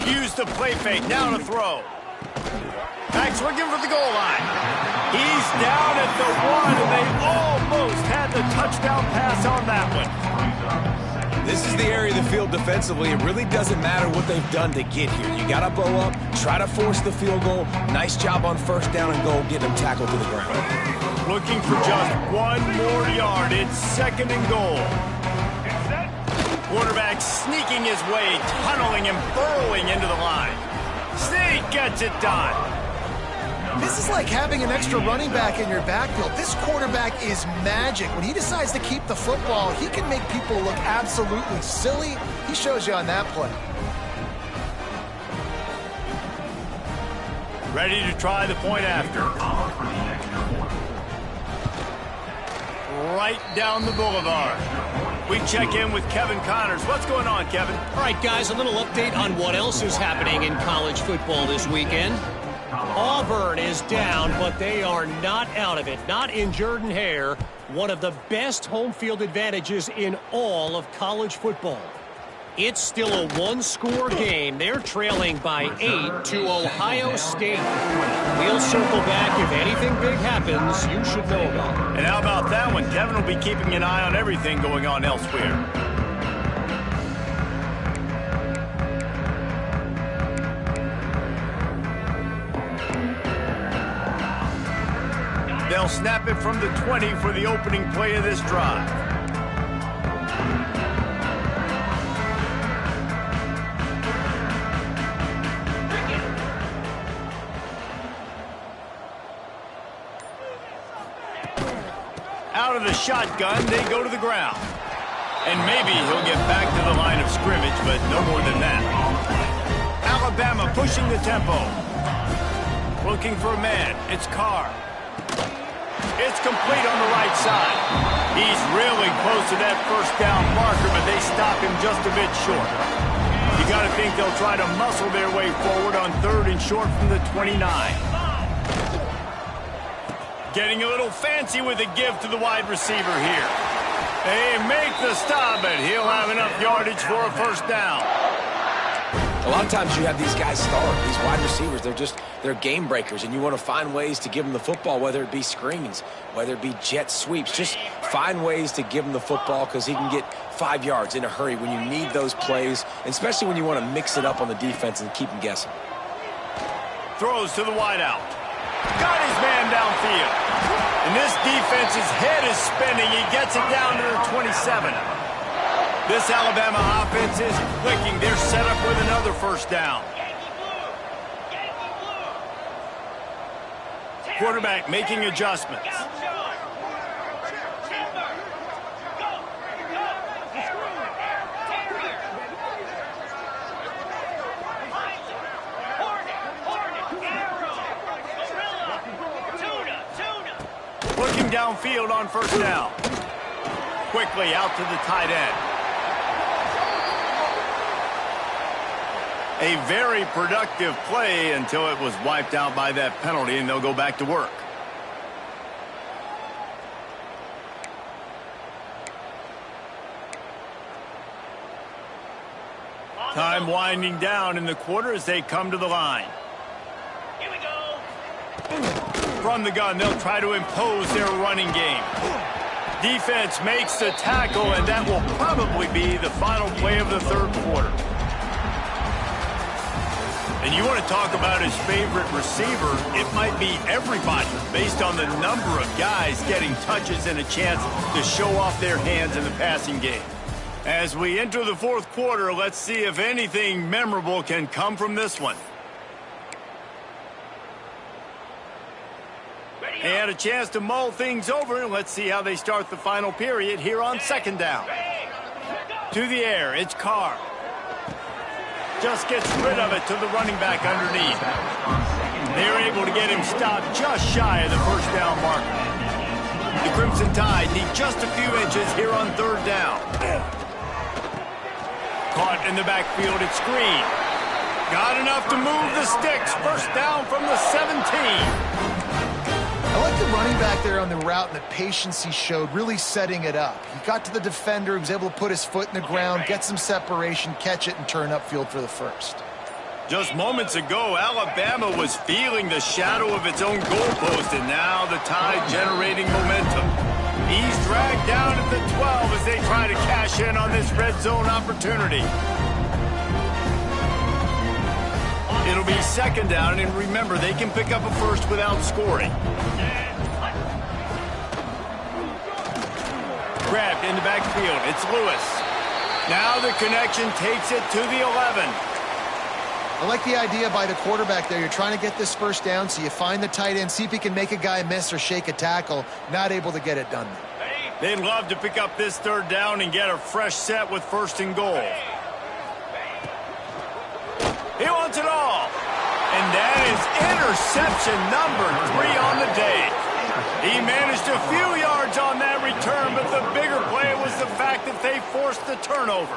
Use the play fake, now to throw. Back's looking for the goal line. He's down at the 1, and they almost had the touchdown pass on that one. This is the area of the field defensively. It really doesn't matter what they've done to get here. You got to bow up, try to force the field goal. Nice job on 1st down and goal, getting them tackled to the ground. Looking for just 1 more yard. It's 2nd and goal. Quarterback sneaking his way, tunneling and burrowing into the line. Sneak gets it done. This is like having an extra running back in your backfield. This quarterback is magic. When he decides to keep the football, he can make people look absolutely silly. He shows you on that play. Ready to try the point after. Right down the boulevard. We check in with Kevin Connors. What's going on, Kevin? All right, guys, a little update on what else is happening in college football this weekend. Auburn is down, but they are not out of it. Not in Jordan Hare, one of the best home field advantages in all of college football. It's still a one-score game. They're trailing by 8 to Ohio State. We'll circle back if anything big happens you should know about. And how about that one? Kevin will be keeping an eye on everything going on elsewhere. They'll snap it from the 20 for the opening play of this drive. Out of the shotgun, they go to the ground. And maybe he'll get back to the line of scrimmage, but no more than that. Alabama pushing the tempo. Looking for a man. It's Carr. It's complete on the right side. He's really close to that first down marker, but they stop him just a bit short. You got to think they'll try to muscle their way forward on 3rd and short from the 29. Getting a little fancy with a give to the wide receiver here. They make the stop, but he'll have enough yardage for a first down. A lot of times you have these guys start, these wide receivers, they're game breakers, and you want to find ways to give them the football, whether it be screens, whether it be jet sweeps. Just find ways to give him the football because he can get 5 yards in a hurry when you need those plays, and especially when you want to mix it up on the defense and keep him guessing. Throws to the wideout. Got his man downfield. And this defense's head is spinning. He gets it down to the 27. This Alabama offense is clicking. They're set up with another first down. Quarterback making adjustments. Looking downfield on first down. Quickly out to the tight end. A very productive play until it was wiped out by that penalty, and they'll go back to work. Time winding down in the quarter as they come to the line. Here we go. From the gun, they'll try to impose their running game. Defense makes the tackle, and that will probably be the final play of the third quarter. And you want to talk about his favorite receiver, it might be everybody based on the number of guys getting touches and a chance to show off their hands in the passing game. As we enter the fourth quarter, let's see if anything memorable can come from this one. They had a chance to mull things over, and let's see how they start the final period here on second down. To the air, it's Carr. Just gets rid of it to the running back underneath. They're able to get him stopped just shy of the first down marker. The Crimson Tide need just a few inches here on third down. Caught in the backfield at screen. Got enough to move the sticks. First down from the 17. I like the running back there on the route and the patience he showed, really setting it up. He got to the defender, he was able to put his foot in the ground, get some separation, catch it, and turn upfield for the first. Just moments ago, Alabama was feeling the shadow of its own goalpost, and now the Tide generating momentum. He's dragged down at the 12 as they try to cash in on this red zone opportunity. It'll be second down, and remember, they can pick up a first without scoring. Grabbed in the backfield. It's Lewis. Now the connection takes it to the 11. I like the idea by the quarterback there. You're trying to get this first down, so you find the tight end, see if he can make a guy miss or shake a tackle. Not able to get it done. They'd love to pick up this third down and get a fresh set with first and goal. He wants it all. And that is interception number 3 on the day. He managed a few yards on that return, but the bigger play was the fact that they forced the turnover.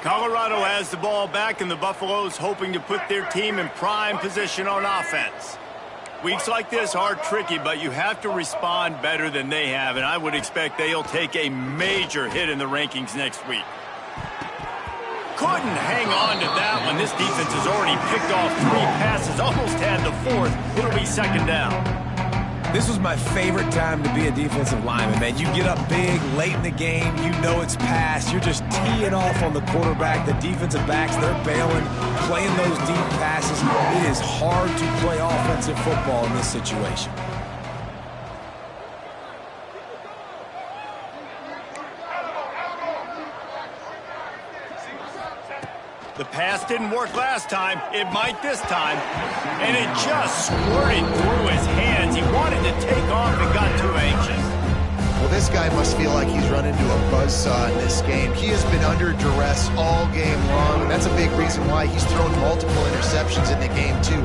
Colorado has the ball back, and the Buffaloes hoping to put their team in prime position on offense. Weeks like this are tricky, but you have to respond better than they have, and I would expect they'll take a major hit in the rankings next week. Couldn't hang on to that one. This defense has already picked off 3 passes, almost had the 4th. It'll be second down. This was my favorite time to be a defensive lineman, man. You get up big, late in the game, you know it's past. You're just teeing off on the quarterback. The defensive backs, they're bailing, playing those deep passes. It is hard to play offensive football in this situation. The pass didn't work last time. It might this time. And it just squirted through his hands. He wanted to take off and got too anxious. Well, this guy must feel like he's run into a buzzsaw in this game. He has been under duress all game long, and that's a big reason why he's thrown multiple interceptions in the game, too.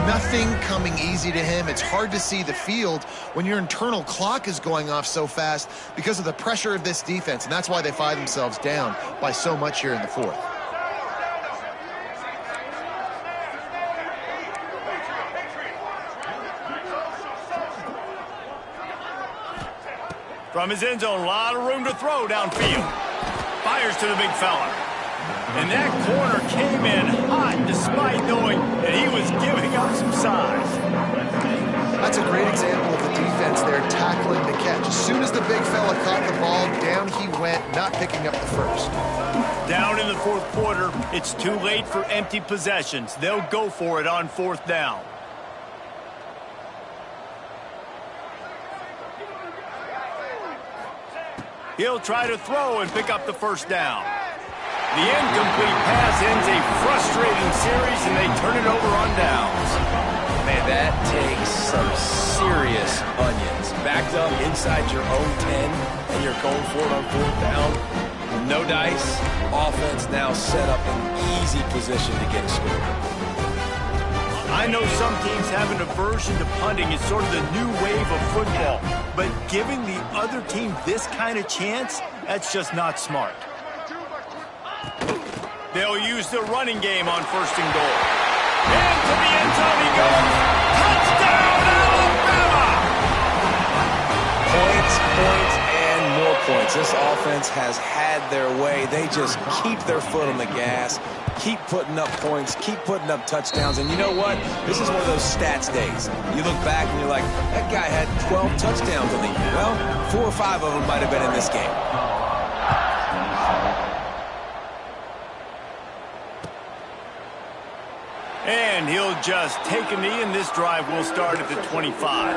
Nothing coming easy to him. It's hard to see the field when your internal clock is going off so fast because of the pressure of this defense, and that's why they find themselves down by so much here in the 4th. From his end zone, a lot of room to throw downfield. Fires to the big fella. And that corner came in hot despite knowing that he was giving up some size. That's a great example of the defense there tackling the catch. As soon as the big fella caught the ball, down he went, not picking up the first. Down in the 4th quarter, it's too late for empty possessions. They'll go for it on 4th down. He'll try to throw and pick up the first down. The incomplete pass ends a frustrating series, and they turn it over on downs. Man, that takes some serious onions. Backed up inside your own 10, and you're going for it on 4th down. No dice. Offense now set up in easy position to get a score. I know some teams have an aversion to punting. It's sort of the new wave of football. But giving the other team this kind of chance, that's just not smart. They'll use the running game on 1st and goal. Into the end zone he goes. Touchdown, Alabama! Points, and more points. This offense has had their way. They just keep their foot on the gas, keep putting up points, keep putting up touchdowns. And you know what? This is one of those stats days. You look back and you're like, that guy had 12 touchdowns in the year. Well, 4 or 5 of them might have been in this game. And he'll just take a knee, and this drive will start at the 25.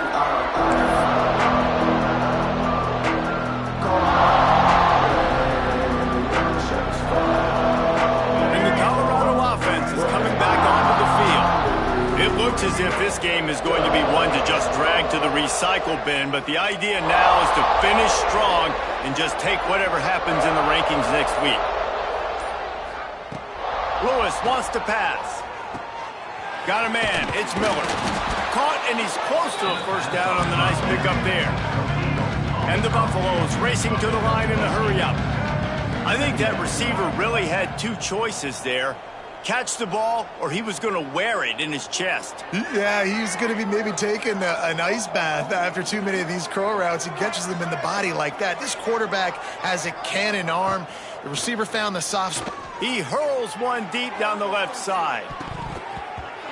It looks as if this game is going to be one to just drag to the recycle bin, but the idea now is to finish strong and just take whatever happens in the rankings next week. Lewis wants to pass. Got a man. It's Miller. Caught, and he's close to a first down on the nice pickup there. And the Buffaloes racing to the line in a hurry-up. I think that receiver really had 2 choices there. Catch the ball, or he was going to wear it in his chest. Yeah, he's going to be maybe taking an ice bath after too many of these crow routes. He catches them in the body like that. This quarterback has a cannon arm. The receiver found the soft spot. He hurls one deep down the left side.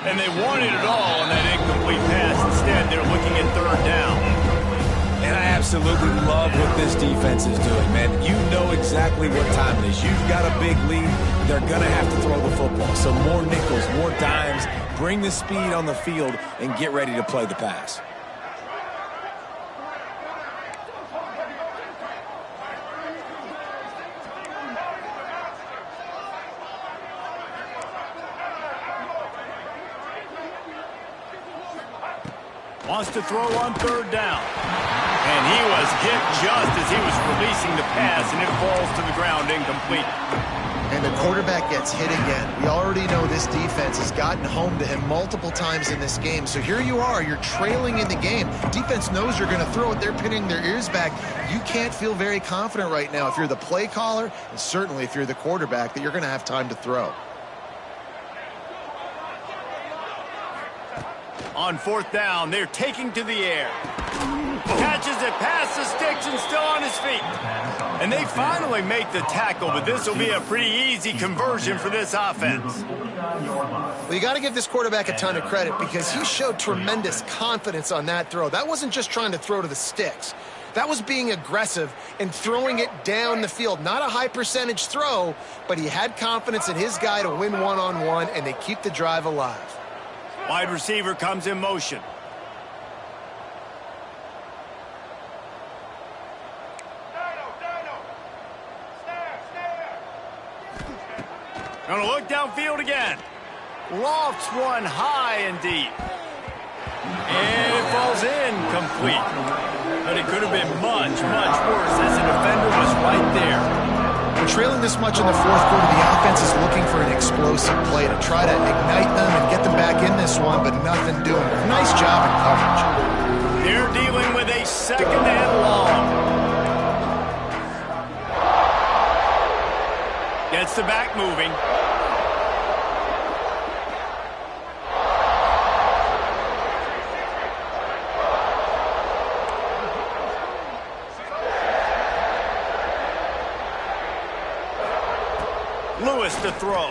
And they wanted it all on that incomplete pass. Instead, they're looking at 3rd down. And I absolutely love what this defense is doing, man. You know exactly what time it is. You've got a big lead. They're going to have to throw the football. So more nickels, more dimes, bring the speed on the field, and get ready to play the pass. Wants to throw on 3rd down. And he was hit just as he was releasing the pass, and it falls to the ground incomplete. And the quarterback gets hit again. We already know this defense has gotten home to him multiple times in this game. So here you are, you're trailing in the game. Defense knows you're going to throw it. They're pinning their ears back. You can't feel very confident right now if you're the play caller, and certainly if you're the quarterback, that you're going to have time to throw. On fourth down, they're taking to the air. Catches it past the sticks and still on his feet. And they finally make the tackle, but this will be a pretty easy conversion for this offense. Well, you got to give this quarterback a ton of credit because he showed tremendous confidence on that throw. That wasn't just trying to throw to the sticks. That was being aggressive and throwing it down the field. Not a high percentage throw, but he had confidence in his guy to win one-on-one, and they keep the drive alive. Wide receiver comes in motion. Gonna look downfield again. Lofts one high and deep. And it falls incomplete. But it could have been much, much worse as the defender was right there. We're trailing this much in the fourth quarter. The offense is looking for an explosive play to try to ignite them and get them back in this one, but nothing doing. Nice job in coverage. They're dealing with a second and long. Gets the back moving. Lewis to throw.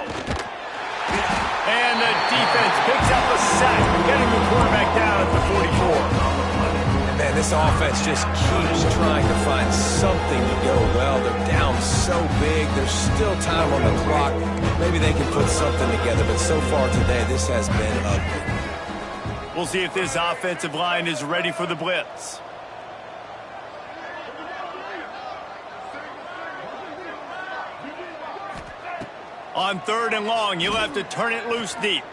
And the defense picks up a sack, getting the quarterback down at the 44. And man, this offense just keeps trying to find something to go well. They're down so big. There's still time on the clock. Maybe they can put something together, but so far today, this has been ugly. We'll see if this offensive line is ready for the blitz. On third and long, you'll have to turn it loose deep.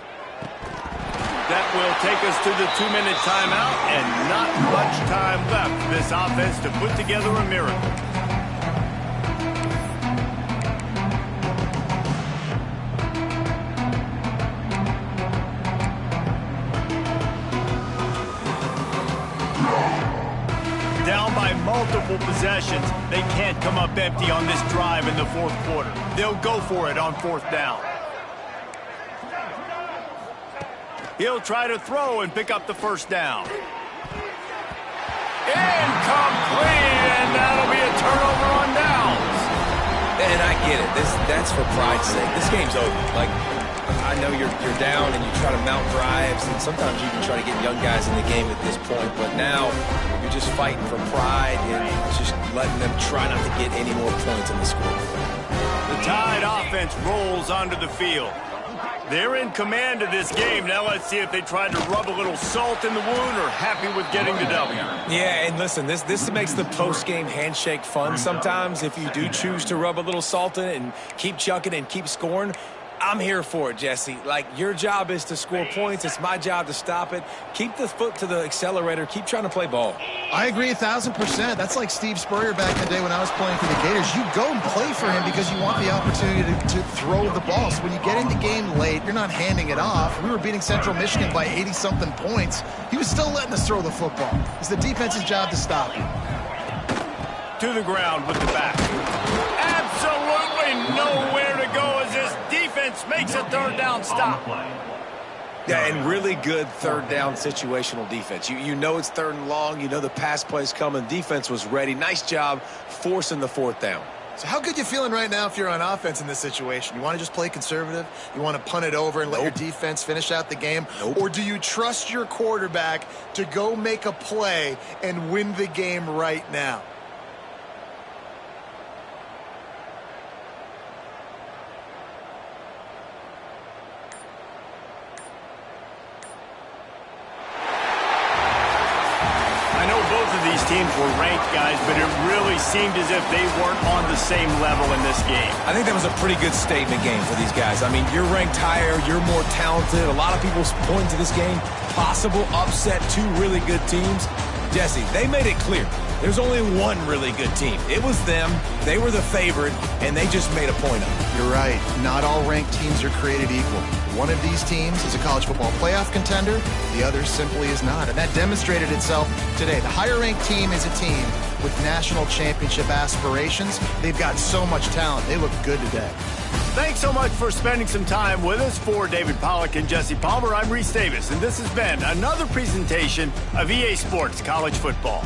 That will take us to the 2-minute timeout, and not much time left for this offense to put together a miracle. Down by multiple possessions, they can't come up empty on this drive in the fourth quarter. They'll go for it on fourth down. He'll try to throw and pick up the first down. Incomplete, and that'll be a turnover on downs. And I get it. That's for pride's sake. This game's over. Like, I know you're down and you try to mount drives, and sometimes you can try to get young guys in the game at this point, but now you're just fighting for pride and just letting them try not to get any more points on the scoreboard. The Tide offense rolls onto the field. They're in command of this game. Now let's see if they try to rub a little salt in the wound or happy with getting the W. Yeah, and listen, this makes the post-game handshake fun sometimes. If you do choose to rub a little salt in it and keep chucking and keep scoring, I'm here for it, Jesse. Like, your job is to score points. It's my job to stop it. Keep the foot to the accelerator. Keep trying to play ball. I agree 1,000%. That's like Steve Spurrier back in the day when I was playing for the Gators. You go and play for him because you want the opportunity to throw the ball. So when you get in the game late, you're not handing it off. We were beating Central Michigan by 80-something points. He was still letting us throw the football. It's the defense's job to stop him. To the ground with the back. Absolutely nowhere to go as this defense makes a third down stop. Yeah, and really good third down situational defense. You know it's third and long. You know the pass play's coming. Defense was ready. Nice job forcing the fourth down. So how good you feeling right now if you're on offense in this situation? You want to just play conservative? You want to punt it over and let your defense finish out the game? Or do you trust your quarterback to go make a play and win the game right now? These teams were ranked, guys, but it really seemed as if they weren't on the same level in this game. I think that was a pretty good statement game for these guys. I mean, you're ranked higher, you're more talented. A lot of people point to this game, possible upset, two really good teams. Jesse, they made it clear. There's only one really good team. It was them. They were the favorite, and they just made a point of it. You're right. Not all ranked teams are created equal. One of these teams is a college football playoff contender. The other simply is not. And that demonstrated itself today. The higher-ranked team is a team with national championship aspirations. They've got so much talent. They look good today. Thanks so much for spending some time with us. For David Pollack and Jesse Palmer, I'm Reese Davis, and this has been another presentation of EA Sports College Football.